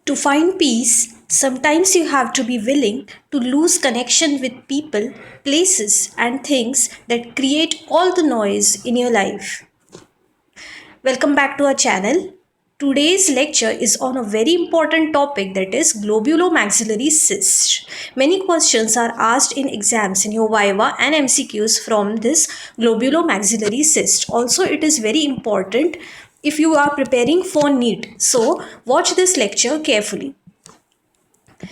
To find peace, sometimes you have to be willing to lose connection with people, places, and things that create all the noise in your life. Welcome back to our channel. Today's lecture is on a very important topic, that is globulomaxillary cyst. Many questions are asked in exams in your Viva and MCQs from this globulomaxillary cyst. Also, it is very important if you are preparing for NEET. So, watch this lecture carefully.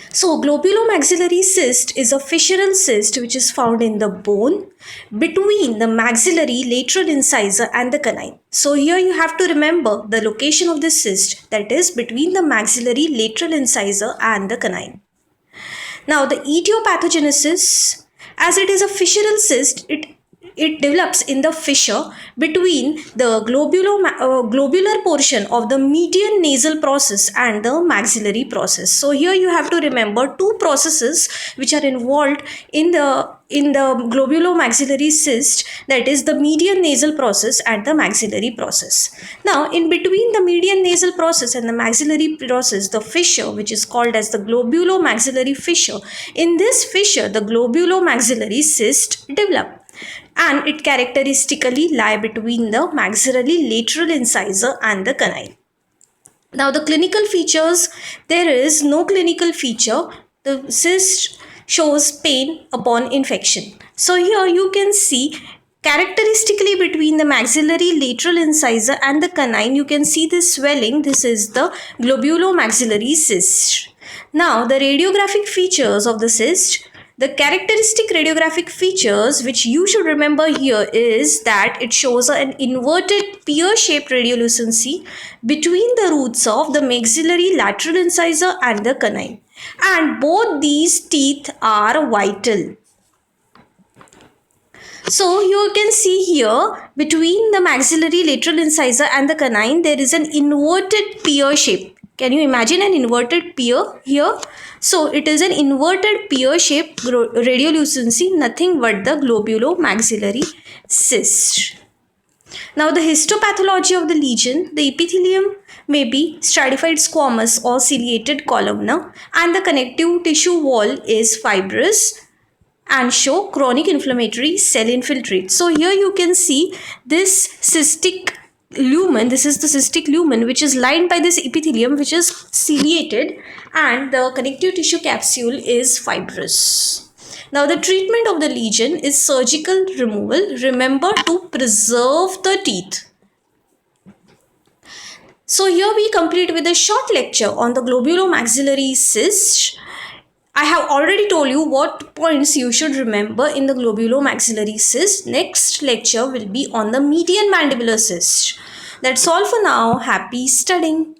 So, globulomaxillary cyst is a fissural cyst which is found in the bone between the maxillary lateral incisor and the canine. So, here you have to remember the location of this cyst, that is between the maxillary lateral incisor and the canine. Now, the etiopathogenesis, as it is a fissural cyst, it develops in the fissure between the globular portion of the median nasal process and the maxillary process. So here you have to remember two processes which are involved in the globulomaxillary cyst, that is the median nasal process and the maxillary process. Now, in between the median nasal process and the maxillary process, the fissure which is called as the globulomaxillary fissure, in this fissure the globulomaxillary cyst develops, and it characteristically lie between the maxillary lateral incisor and the canine. Now, the clinical features, there is no clinical feature. The cyst shows pain upon infection. So here you can see characteristically between the maxillary lateral incisor and the canine, you can see this swelling. This is the globulomaxillary cyst. Now, the radiographic features of the cyst. The characteristic radiographic features which you should remember here is that it shows an inverted pear-shaped radiolucency between the roots of the maxillary lateral incisor and the canine. And both these teeth are vital. So you can see here between the maxillary lateral incisor and the canine there is an inverted pear shape. Can you imagine an inverted pear here? So it is an inverted pear-shaped radiolucency, nothing but the globulomaxillary cyst. Now, the histopathology of the lesion, the epithelium may be stratified squamous or ciliated columnar, and the connective tissue wall is fibrous and show chronic inflammatory cell infiltrate. So here you can see this cystic lumen. This is the cystic lumen which is lined by this epithelium which is ciliated, and the connective tissue capsule is fibrous. Now, the treatment of the lesion is surgical removal. Remember to preserve the teeth. So here we complete with a short lecture on the globulomaxillary cyst. I have already told you what points you should remember in the globulomaxillary cyst. Next lecture will be on the median mandibular cyst. That's all for now. Happy studying.